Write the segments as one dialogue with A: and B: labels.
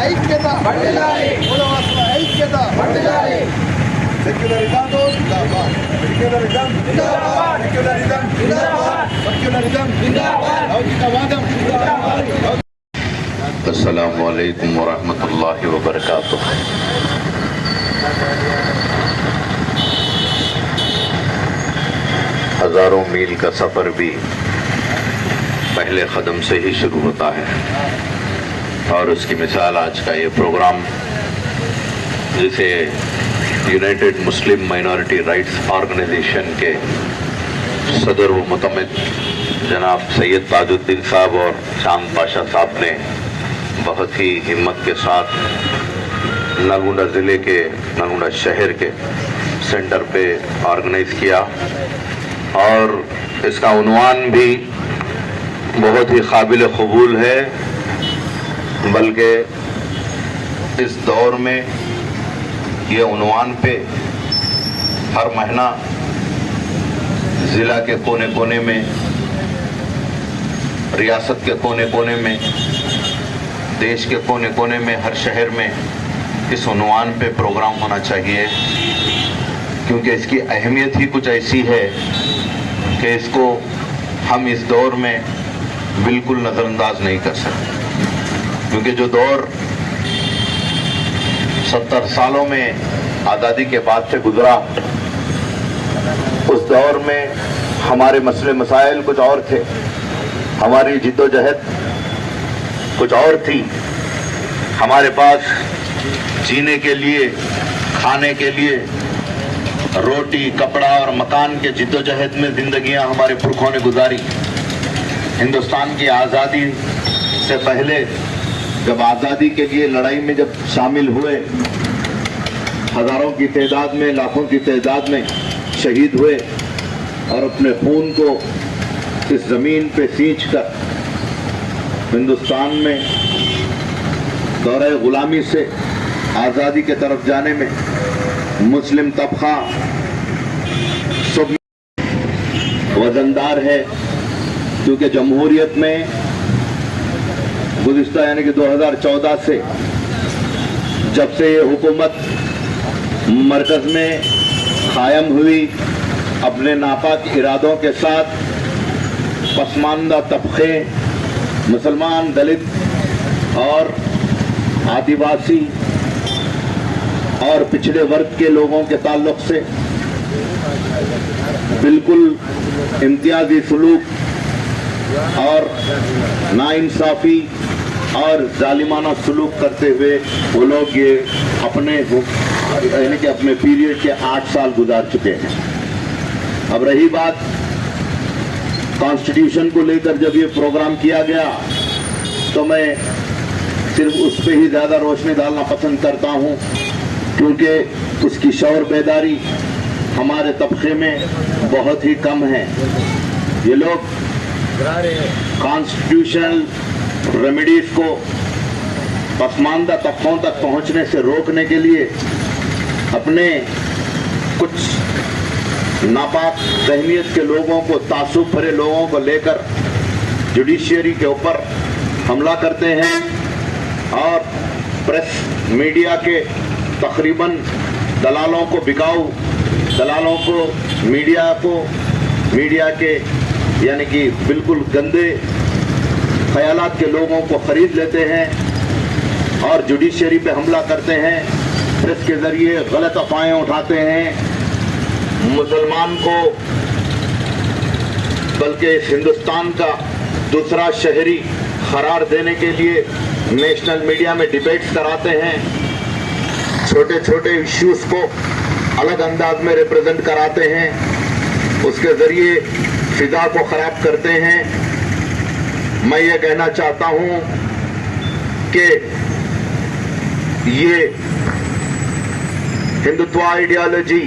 A: ఐక్యత మూలవాసుల ఐక్యత సెక్యులరిజం జిందాబాద్ సెక్యులరిజం జిందాబాద్ సెక్యులరిజం జిందాబాద్ సెక్యులరిజం జిందాబాద్ లౌకికవాదం జిందాబాద్।
B: अस्सलामु अलैकुम वरहमतुल्लाहि वबरकातुह। हजारों मील का सफर भी पहले कदम से ही शुरू होता है और उसकी मिसाल आज का ये प्रोग्राम, जिसे United Muslim Minority Rights Organisation के सदर व मुतमिद जनाब सैयद ताजुद्दीन साहब और चांद पाशा साहब ने बहुत ही हिम्मत के साथ नलगोंडा ज़िले के नलगोंडा शहर के सेंटर पे ऑर्गेनाइज किया और इसका उन्वान भी बहुत ही काबिल कबूल है। बल्कि इस दौर में ये उन्वान पे हर महीना ज़िला के कोने कोने में, रियासत के कोने कोने में, देश के कोने कोने में, हर शहर में इस उन्वान पे प्रोग्राम होना चाहिए, क्योंकि इसकी अहमियत ही कुछ ऐसी है कि इसको हम इस दौर में बिल्कुल नज़रअंदाज नहीं कर सकते। क्योंकि जो दौर 70 सालों में आज़ादी के बाद से गुजरा, उस दौर में हमारे मसले मसाइल कुछ और थे, हमारी जिद्दोजहद कुछ और थी। हमारे पास जीने के लिए, खाने के लिए रोटी, कपड़ा और मकान के जिद्दोजहद में जिंदगियां हमारे पुरखों ने गुजारी। हिंदुस्तान की आज़ादी से पहले जब आज़ादी के लिए लड़ाई में जब शामिल हुए, हजारों की तादाद में, लाखों की तादाद में शहीद हुए और अपने खून को इस ज़मीन पे सींच कर हिंदुस्तान में दौरे गुलामी से आज़ादी के तरफ जाने में मुस्लिम तबका सब वजनदार है। क्योंकि जमहूरियत में गुज़िश्ता यानी कि 2014 से जब से ये हुकूमत मरकज़ में कायम हुई, अपने नापाक इरादों के साथ पसमानदा तबके, मुसलमान, दलित और आदिवासी और पिछड़े वर्ग के लोगों के ताल्लुक से बिल्कुल इम्तियाजी सलूक और नाइंसाफ़ी और जालिमाना सलूक करते हुए वो लोग ये अपने यानी कि अपने पीरियड के 8 साल गुजार चुके हैं। अब रही बात कॉन्स्टिट्यूशन को लेकर, जब ये प्रोग्राम किया गया तो मैं सिर्फ उस पर ही ज़्यादा रोशनी डालना पसंद करता हूँ, क्योंकि उसकी शौर बेदारी हमारे तबके में बहुत ही कम है। ये लोग कॉन्स्टिट्यूशनल रेमेडीज को पसमानदा तबकों तक पहुँचने से रोकने के लिए अपने कुछ नापाक ज़हनियत के लोगों को, तासुब भरे लोगों को लेकर जुडिशरी के ऊपर हमला करते हैं और प्रेस मीडिया के तकरीबन दलालों को, बिकाऊ दलालों को, मीडिया के यानी कि बिल्कुल गंदे ख्यालात के लोगों को ख़रीद लेते हैं और जुडिशरी पे हमला करते हैं, प्रेस के ज़रिए गलत अफवाहें उठाते हैं, मुसलमान को बल्कि इस हिंदुस्तान का दूसरा शहरी करार देने के लिए नेशनल मीडिया में डिबेट्स कराते हैं, छोटे छोटे इश्यूज को अलग अंदाज में रिप्रेजेंट कराते हैं, उसके ज़रिए फिजा को ख़राब करते हैं। मैं ये कहना चाहता हूँ कि ये हिंदुत्व आइडियोलॉजी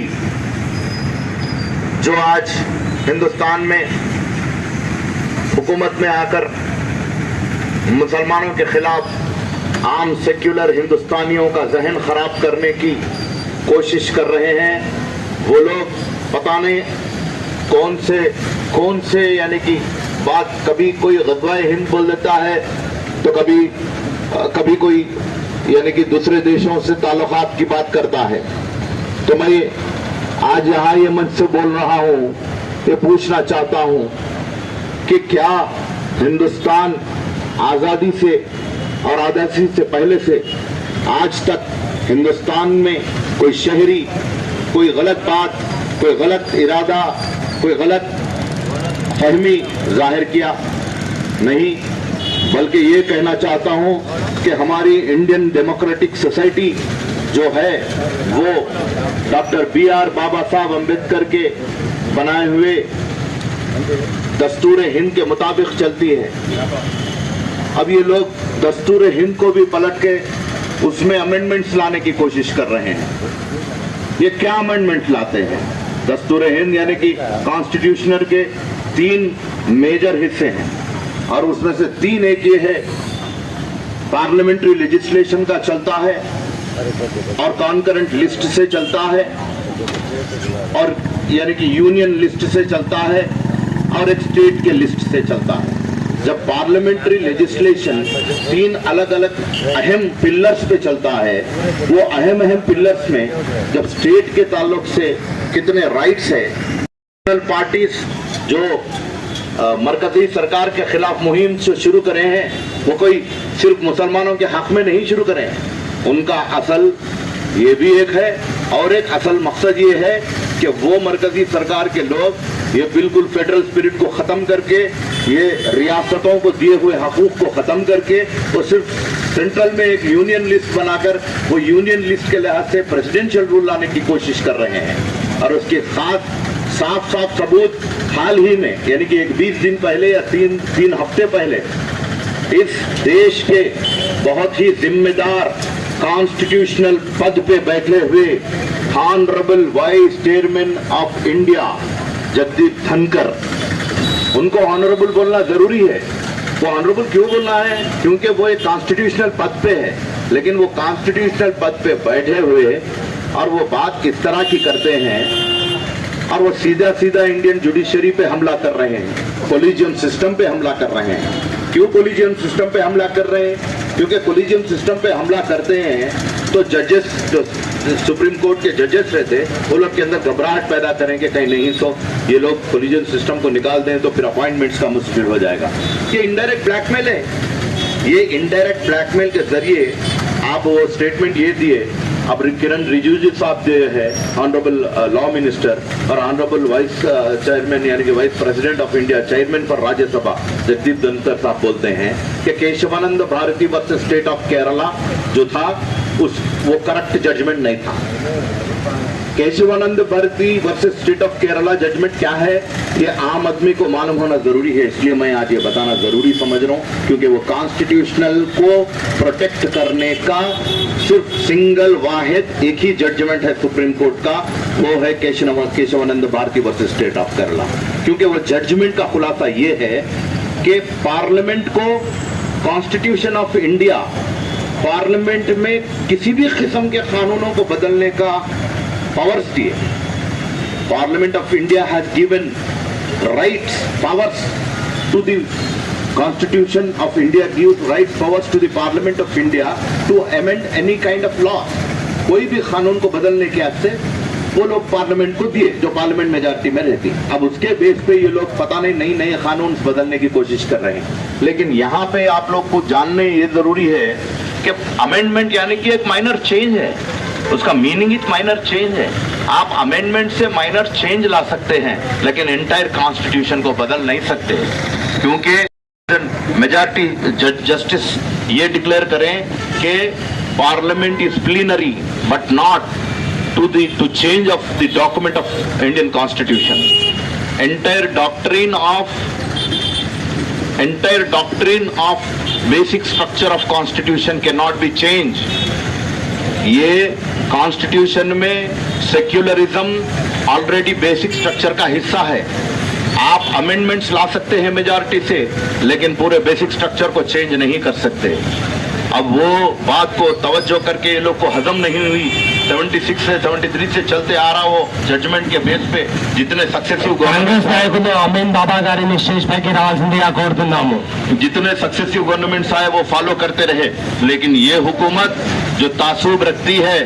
B: जो आज हिंदुस्तान में हुकूमत में आकर मुसलमानों के खिलाफ आम सेक्युलर हिंदुस्तानियों का जहन खराब करने की कोशिश कर रहे हैं, वो लोग पता नहीं कौन से यानी कि बात, कभी कोई ग़ज़वा-ए-हिंद बोल देता है तो कभी कोई यानी कि दूसरे देशों से ताल्लुकात की बात करता है, तो मैं आज यहाँ ये मंच से बोल रहा हूँ, ये पूछना चाहता हूँ कि क्या हिंदुस्तान आज़ादी से और आज़ादी से पहले से आज तक हिंदुस्तान में कोई शहरी कोई गलत बात, कोई गलत इरादा, कोई गलत फहमी जाहिर किया? नहीं, बल्कि ये कहना चाहता हूँ कि हमारी इंडियन डेमोक्रेटिक सोसाइटी जो है वो डॉक्टर B.R. बाबा साहब अम्बेडकर के बनाए हुए दस्तूर हिंद के मुताबिक चलती है। अब ये लोग दस्तूर हिंद को भी पलट के उसमें अमेंडमेंट्स लाने की कोशिश कर रहे हैं। ये क्या अमेंडमेंट लाते हैं? दस्तूर हिंद यानी कि कॉन्स्टिट्यूशनल के 3 मेजर हिस्से हैं और उसमें से 3 एक ये है पार्लियामेंट्री लेजिस्लेशन का चलता है और कॉन्करेंट लिस्ट से चलता है और यानी कि यूनियन लिस्ट से चलता है और एक स्टेट के लिस्ट से चलता है। जब पार्लियामेंट्री लेजिस्लेशन 3 अलग अलग अहम पिलर्स पे चलता है, वो अहम पिलर्स में जब स्टेट के ताल्लुक से कितने राइट्स है, पार्टीज जो मरकजी सरकार के खिलाफ मुहिम जो शुरू करे हैं वो कोई सिर्फ मुसलमानों के हक में नहीं शुरू करे हैं। उनका असल ये भी एक है और एक असल मकसद ये है कि वो मरकजी सरकार के लोग ये बिल्कुल फेडरल स्पिरिट को ख़त्म करके, ये रियासतों को दिए हुए हकूक़ को ख़त्म करके वो सिर्फ सेंट्रल में एक यूनियन लिस्ट बनाकर वो यूनियन लिस्ट के लिहाज से प्रेसिडेंशियल रूल लाने की कोशिश कर रहे हैं। और उसके साथ साफ सबूत हाल ही में यानी कि एक 20 दिन पहले या 3 हफ्ते पहले इस देश के बहुत ही जिम्मेदार कॉन्स्टिट्यूशनल पद पे बैठे हुए honourable vice chairman of India Jagdeep धनकर, उनको ऑनरेबल बोलना जरूरी है। वो ऑनरेबल क्यों बोलना है? क्योंकि वो एक कॉन्स्टिट्यूशनल पद पे है, लेकिन वो कॉन्स्टिट्यूशनल पद पे बैठे हुए और वो बात किस तरह की करते हैं और वो सीधा इंडियन जुडिशरी पे हमला कर रहे हैं, कोलिजियम सिस्टम पे हमला कर रहे हैं। क्यों कोलिजियम सिस्टम पे हमला कर रहे हैं? क्योंकि कोलिजियम सिस्टम पे हमला करते हैं तो जजेस, जो सुप्रीम कोर्ट के जजेस रहते, वो लोग के अंदर घबराहट पैदा करेंगे कहीं नहीं तो ये लोग कोलिजियम सिस्टम को निकाल दें तो फिर अपॉइंटमेंट्स का मुश्किल हो जाएगा। ये इनडायरेक्ट ब्लैकमेल है। ये इनडायरेक्ट ब्लैकमेल के जरिए आप वो स्टेटमेंट ये दिए। अब किरण रिजिजू साहब जो है ऑनरेबल लॉ मिनिस्टर और ऑनरेबल वाइस चेयरमैन यानी कि vice president of India, chairman for Rajya Sabha Jagdeep Dhankhar साहब बोलते हैं कि Kesavananda Bharati versus state of Kerala जो था वो करेक्ट जजमेंट नहीं था। Kesavananda Bharati versus state of Kerala judgment क्या है ये आम आदमी को मालूम होना जरूरी है, इसलिए मैं आज ये बताना जरूरी समझ रहा हूँ, क्योंकि वो कॉन्स्टिट्यूशनल को प्रोटेक्ट करने का सिर्फ सिंगल वाहिद एक ही जजमेंट है सुप्रीम कोर्ट का, वो है Kesavananda Bharati versus state of Kerala. क्योंकि वो जजमेंट का खुलासा ये है कि पार्लियामेंट को, कॉन्स्टिट्यूशन ऑफ इंडिया पार्लियामेंट में किसी भी किस्म के कानूनों को बदलने का पावर्स दिए। Parliament of India has given rights, powers to the Constitution of India, gives rights, powers to the Parliament of India to amend any kind of law. कोई भी कानून को बदलने के वास्ते वो लोग पार्लियामेंट को दिए जो पार्लियामेंट मेजॉरिटी में रहती। अब उसके बेस पे ये लोग पता नहीं नए कानून बदलने की कोशिश कर रहे हैं। लेकिन यहाँ पे आप लोग को जानने ये जरूरी है कि अमेंडमेंट यानी कि एक माइनर चेंज है, उसका मीनिंग इज माइनर चेंज है। आप अमेंडमेंट से माइनर चेंज ला सकते हैं लेकिन एंटायर कॉन्स्टिट्यूशन को बदल नहीं सकते, क्योंकि मेजॉरिटी जस्टिस ये डिक्लेयर करें कि parliament is plenary but not to change of the document of Indian Constitution. Entire doctrine of basic structure of Constitution cannot be changed. ये Constitution में सेक्युलरिज्म ऑलरेडी बेसिक स्ट्रक्चर का हिस्सा है। आप amendments ला सकते हैं मेजॉरिटी से, लेकिन पूरे बेसिक स्ट्रक्चर को चेंज नहीं कर सकते। अब वो बात को तवज्जो करके ये लोग को हजम नहीं हुई। 76 से 73 से चलते आ रहा वो जजमेंट के बेस पे जितने सक्सेसिव
C: కాంగ్రెస్ నాయకులు అమీన్ బాబా గారిని స్టేజ్ పైకి రావాల్సిందిగా కోరుతున్నాము।
B: जितने सक्सेसिव गवर्नमेंट्स आए वो फॉलो करते रहे, लेकिन ये हुकूमत जो तासुब रखती है,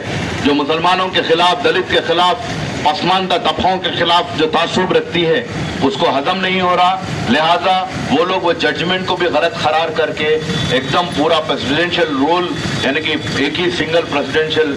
B: जो मुसलमानों के खिलाफ, दलित के खिलाफ, पसमानदा तबकों के खिलाफ जो तासुब रखती है, उसको हजम नहीं हो रहा। लिहाजा वो लोग वो जजमेंट को भी गलत करार करके एकदम पूरा प्रेसिडेंशियल रूल यानी कि एक ही सिंगल प्रेसिडेंशियल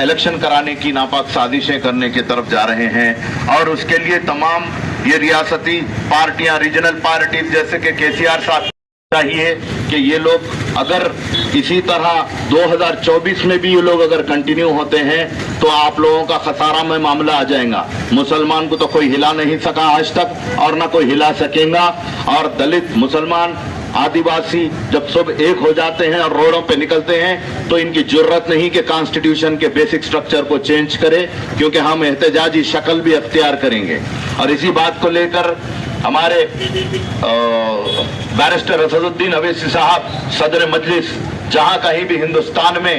B: इलेक्शन कराने की नापाक साजिशें करने की तरफ जा रहे हैं। और उसके लिए तमाम ये रियासती पार्टियां, रीजनल पार्टीज जैसे कि केसीआर साहब चाहिए कि ये लोग अगर इसी तरह 2024 में भी ये लोग अगर कंटिन्यू होते हैं तो आप लोगों का खसारा में मामला आ जाएगा। मुसलमान को तो कोई हिला नहीं सका आज तक और ना कोई हिला सकेगा। और दलित, मुसलमान, आदिवासी जब सब एक हो जाते हैं और रोडों पे निकलते हैं तो इनकी जरूरत नहीं कि कॉन्स्टिट्यूशन के बेसिक स्ट्रक्चर को चेंज करे, क्योंकि हम एहतजाजी शक्ल भी अख्तियार करेंगे। और इसी बात को लेकर हमारे बैरिस्टर असदुद्दीन अवैसी साहब सदर मजलिस, जहां कहीं भी हिंदुस्तान में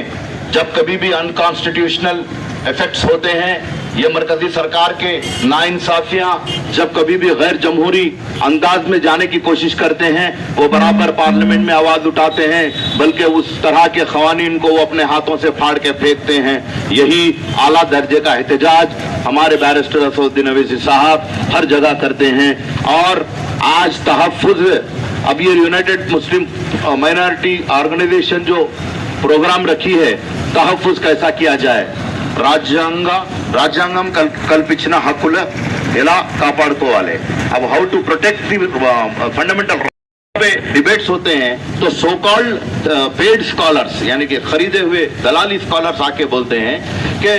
B: जब कभी भी अनकॉन्स्टिट्यूशनल इफेक्ट्स होते हैं, ये मरकजी सरकार के नाइंसाफियां जब कभी भी गैर जमहूरी अंदाज में जाने की कोशिश करते हैं, वो बराबर पार्लियामेंट में आवाज उठाते हैं, बल्कि उस तरह के खवानीन को वो अपने हाथों से फाड़ के फेंकते हैं। यही आला दर्जे का एहतजाज हमारे बैरिस्टर असदुद्दीन अवैसी साहब हर जगह करते हैं। और आज तहफ्फुज, अब ये यूनाइटेड मुस्लिम माइनॉरिटी ऑर्गेनाइजेशन जो प्रोग्राम रखी है, तहफ्फुज कैसा किया जाए, రాజ్యాంగం కల్పించిన హక్కుల ఎలా కాపాడుకోవాలి। अब how to protect the fundamental पे डिबेट्स होते हैं तो सो कॉल्ड पेड स्कॉलर्स यानी कि खरीदे हुए दलाली स्कॉलर्स आके बोलते हैं कि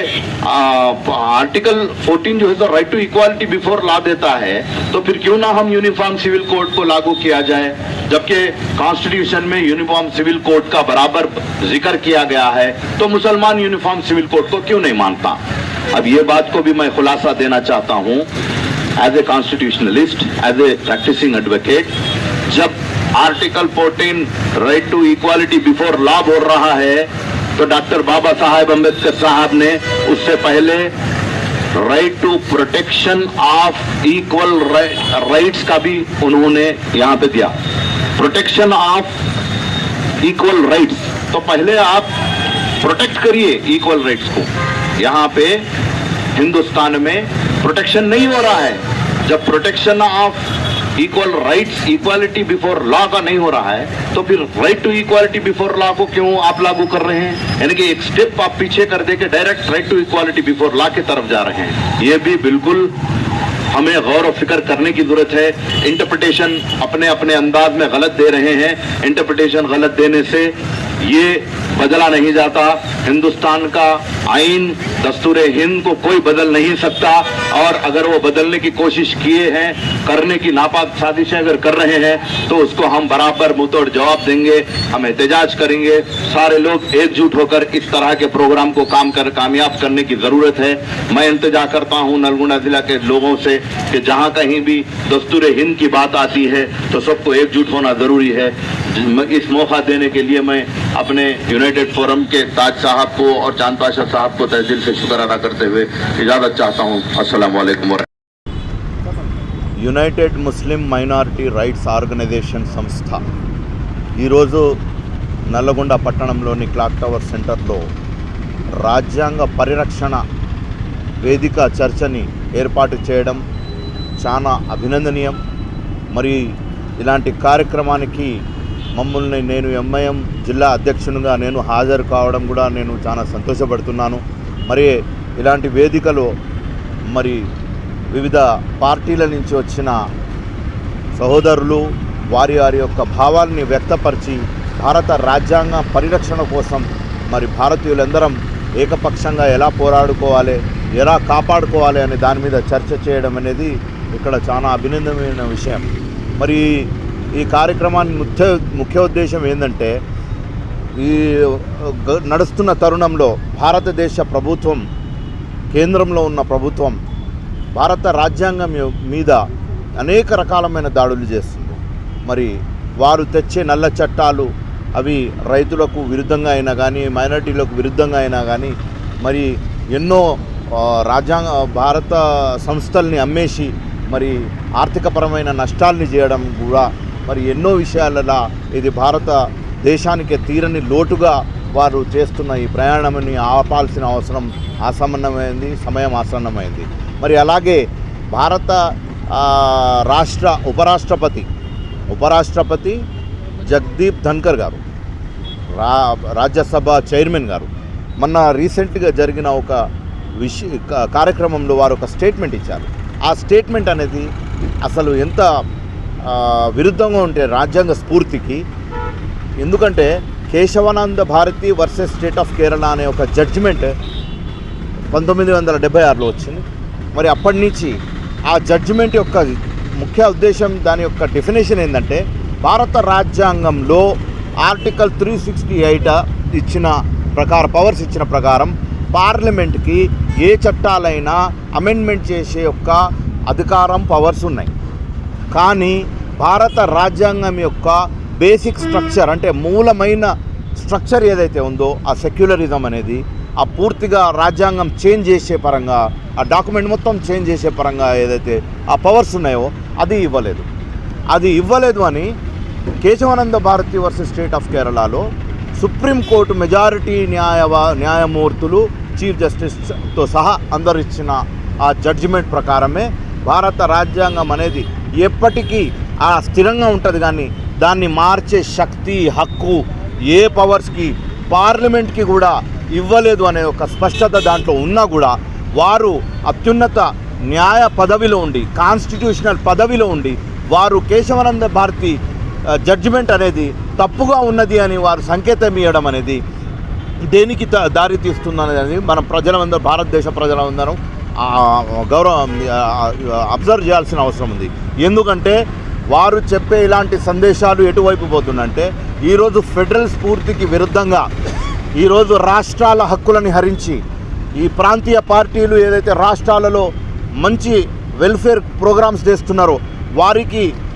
B: आर्टिकल 14 जो है तो right to equality before law देता है, तो फिर क्यों ना हम यूनिफॉर्म सिविल कोड को लागू किया जाए, जबकि कॉन्स्टिट्यूशन में यूनिफॉर्म सिविल कोड का बराबर जिक्र किया गया है, तो मुसलमान यूनिफॉर्म सिविल कोड को क्यों नहीं मानता। अब ये बात को भी मैं खुलासा देना चाहता हूँ as a constitutionalist, as a practicing advocate. जब article 14 right to equality before law बोल रहा है तो डॉक्टर बाबा साहेब अम्बेडकर साहब ने उससे पहले right to protection of equal rights का भी उन्होंने यहां पे दिया। प्रोटेक्शन ऑफ इक्वल राइट्स, तो पहले आप प्रोटेक्ट करिए इक्वल राइट्स को। यहां पे हिंदुस्तान में प्रोटेक्शन नहीं हो रहा है। जब protection of equal rights, equality before law का नहीं हो रहा है, तो फिर right to equality before law को क्यों आप लागू कर रहे हैं। यानी कि एक स्टेप आप पीछे कर दे के direct right to equality before law की तरफ जा रहे हैं। ये भी बिल्कुल हमें गौर और फिक्र करने की जरूरत है। इंटरप्रिटेशन अपने अपने अंदाज में गलत दे रहे हैं। इंटरप्रिटेशन गलत देने से ये बदला नहीं जाता। हिंदुस्तान का आइन, दस्तूर हिंद को कोई बदल नहीं सकता, और अगर वो बदलने की कोशिश किए हैं, करने की नापाक साजिशें अगर कर रहे हैं, तो उसको हम बराबर मुंहतोड़ जवाब देंगे, हम एहतजाज करेंगे। सारे लोग एकजुट होकर इस तरह के प्रोग्राम को कामयाब करने की जरूरत है। मैं इंतजार करता हूं नलगुंडा जिला के लोगों से कि जहां कहीं भी दस्तूर हिंद की बात आती है तो सबको एकजुट होना जरूरी है। इस मौका देने के लिए मैं अपने यूनाइटेड फोरम के ताज साहब को और चांद पाशा साहब को तहे दिल से शुक्र अदा करते हुए इजाजत चाहता हूँ। अस्सलाम वालेकुम।
D: యునైటెడ్ ముస్లిం మైనారిటీ రైట్స్ ఆర్గనైజేషన్ సంస్థ ఈరోజు నల్లగొండ పట్టణంలోని క్లాక్ టవర్ సెంటర్లో రాజ్యాంగ పరిరక్షణ వేదిక చర్చని ఏర్పాటు చేయడం చాలా అభినందనీయం। మరి ఇలాంటి కార్యక్రమానికి మమ్మల్ని నేను ఎంఐఎం జిల్లా అధ్యక్షునిగా నేను హాజరు కావడం కూడా నేను చాలా సంతోషపడుతున్నాను। మరి ఇలాంటి వేదికలో మరి వివిధ పార్టీల నుంచి వచ్చిన సహోదరులు వారి యొక్క భావాల్ని వ్యక్తపరిచి భారత రాజ్యాంగ పరిరక్షణ కోసం మరి భారతీయులందరం ఏకపక్షంగా ఎలా పోరాడుకోవాలి, ఎలా కాపాడుకోవాలి అనే దాని మీద చర్చ చేయడం అనేది ఇక్కడ చాలా అభినందనమైన విషయం। మరి ఈ కార్యక్రమాన్ని ముఖ్య ఉద్దేశం ఏంటంటే, ఈ నడుస్తున్న తరుణంలో భారతదేశ ప్రభుత్వం, కేంద్రంలో ఉన్న ప్రభుత్వం భారత రాజ్యాంగం మీద అనేక రకాలమైన దాడులు చేస్తుంది। మరి వారు తెచ్చే నల్ల చట్టాలు అవి రైతులకు విరుద్ధంగా అయినా కానీ, మైనారిటీలకు విరుద్ధంగా అయినా కానీ, మరి ఎన్నో భారత సంస్థల్ని అమ్మేసి మరి ఆర్థికపరమైన నష్టాల్ని చేయడం కూడా, మరి ఎన్నో విషయాలలో ఇది భారతదేశానికి తీరని లోటుగా వారు చేస్తున్న ఈ ప్రయాణాన్ని ఆపాల్సిన అవసరం ఆసన్నమైంది, సమయం ఆసన్నమైంది. మరి అలాగే భారత రాష్ట్ర ఉపరాష్ట్రపతి జగదీప్ ధన్కర్ గారు, రాజ్యసభ చైర్మన్ గారు మొన్న రీసెంట్గా జరిగిన ఒక కార్యక్రమంలో వారు ఒక స్టేట్మెంట్ ఇచ్చారు. ఆ స్టేట్మెంట్ అనేది అసలు ఎంత విరుద్ధంగా ఉంటే రాజ్యాంగ స్ఫూర్తికి. ఎందుకంటే Kesavananda Bharati versus state of Kerala అనే ఒక జడ్జిమెంట్ 1976లో వచ్చింది. మరి అప్పటి నుంచి ఆ జడ్జిమెంట్ యొక్క ముఖ్య ఉద్దేశం, దాని యొక్క డెఫినేషన్ ఏంటంటే భారత రాజ్యాంగంలో ఆర్టికల్ 368 ఇచ్చిన ప్రకారం, పవర్స్ ఇచ్చిన ప్రకారం పార్లమెంట్కి ఏ చట్టాలైనా అమెండ్మెంట్ చేసే యొక్క అధికారం, పవర్స్ ఉన్నాయి. కానీ భారత రాజ్యాంగం యొక్క బేసిక్ స్ట్రక్చర్ అంటే మూలమైన స్ట్రక్చర్ ఏదైతే ఉందో ఆ సెక్యులరిజం అనేది ఆ పూర్తిగా రాజ్యాంగం చేంజ్ చేసే పరంగా, ఆ డాక్యుమెంట్ మొత్తం చేంజ్ చేసే పరంగా ఏదైతే ఆ పవర్స్ ఉన్నాయో అది ఇవ్వలేదు అని Kesavananda Bharati versus state of కేరళలో సుప్రీంకోర్టు మెజారిటీ న్యాయమూర్తులు, చీఫ్ జస్టిస్తో సహా అందరు ఇచ్చిన ఆ జడ్జిమెంట్ ప్రకారమే భారత రాజ్యాంగం అనేది ఎప్పటికీ స్థిరంగా ఉంటుంది. కానీ దాన్ని మార్చే శక్తి, హక్కు ఏ పవర్స్కి, పార్లమెంట్కి కూడా ఇవ్వలేదు అనే ఒక స్పష్టత దాంట్లో ఉన్నా కూడా వారు అత్యున్నత న్యాయ పదవిలో ఉండి, కాన్స్టిట్యూషనల్ పదవిలో ఉండి వారు కేశవానంద భారతి జడ్జిమెంట్ అనేది తప్పుగా ఉన్నది అని వారు సంకేతం ఇవ్వడం అనేది దేనికి దారి తీస్తుందనేది మనం ప్రజలందరూ, భారతదేశ ప్రజలందరం అబ్జర్వ్ చేయాల్సిన అవసరం ఉంది. ఎందుకంటే వారు చెప్పే ఇలాంటి సందేశాలు ఎటువైపు పోతుందంటే ఈరోజు ఫెడరల్ స్ఫూర్తికి విరుద్ధంగా ఈరోజు రాష్ట్రాల హక్కులని హరించి ఈ ప్రాంతీయ పార్టీలు ఏదైతే రాష్ట్రాలలో మంచి వెల్ఫేర్ ప్రోగ్రామ్స్ చేస్తున్నారో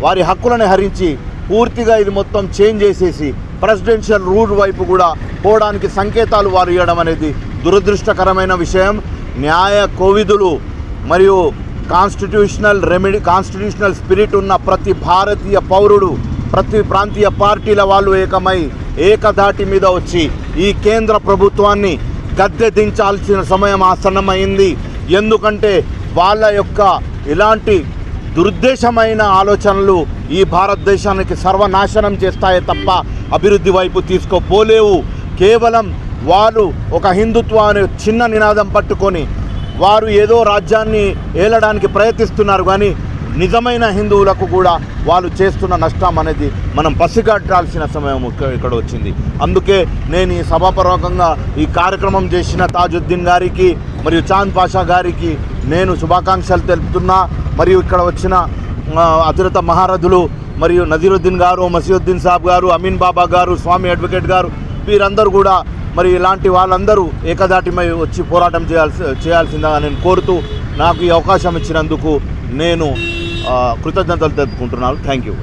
D: వారి హక్కులను హరించి పూర్తిగా ఇది మొత్తం చేంజ్ చేసేసి ప్రెసిడెన్షియల్ రూల్ వైపు కూడా పోవడానికి సంకేతాలు వారు ఇవ్వడం అనేది దురదృష్టకరమైన విషయం. న్యాయ కోవిదులు మరియు కాన్స్టిట్యూషనల్ స్పిరిట్ ఉన్న ప్రతి భారతీయ పౌరుడు, ప్రతి ప్రాంతీయ పార్టీల వాళ్ళు ఏకమై ఏకధాటి మీద వచ్చి ఈ కేంద్ర ప్రభుత్వాన్ని గద్దె దించాల్సిన సమయం ఆసన్నమైంది. ఎందుకంటే వాళ్ళ యొక్క ఇలాంటి దురుద్దేశమైన ఆలోచనలు ఈ భారతదేశానికి సర్వనాశనం చేస్తాయే తప్ప అభివృద్ధి వైపు తీసుకోపోలేవు. కేవలం వారు ఒక హిందుత్వ అనే చిన్న నినాదం పట్టుకొని వారు ఏదో రాజ్యాన్ని ఏలడానికి ప్రయత్నిస్తున్నారు. కానీ నిజమైన హిందువులకు కూడా వాళ్ళు చేస్తున్న నష్టం అనేది మనం పసిగట్టాల్సిన సమయం ఇక్కడ వచ్చింది. అందుకే నేను ఈ సభాపూర్వకంగా ఈ కార్యక్రమం చేసిన తాజుద్దీన్ గారికి మరియు చాంద్ పాషా గారికి నేను శుభాకాంక్షలు తెలుపుతున్నా. మరియు ఇక్కడ వచ్చిన అతిరథ మహారథులు మరియు నజీరుద్దీన్ గారు, మసీదుద్దీన్ సాబ్ గారు, అమీన్ బాబా గారు, స్వామి అడ్వకేట్ గారు, వీరందరూ కూడా మరి ఇలాంటి వాళ్ళందరూ ఏకదాటిమై వచ్చి పోరాటం చేయాల్సిందిగా నేను కోరుతూ నాకు ఈ అవకాశం ఇచ్చినందుకు నేను కృతజ్ఞతలు తెలుపుకుంటున్నాను. Thank you.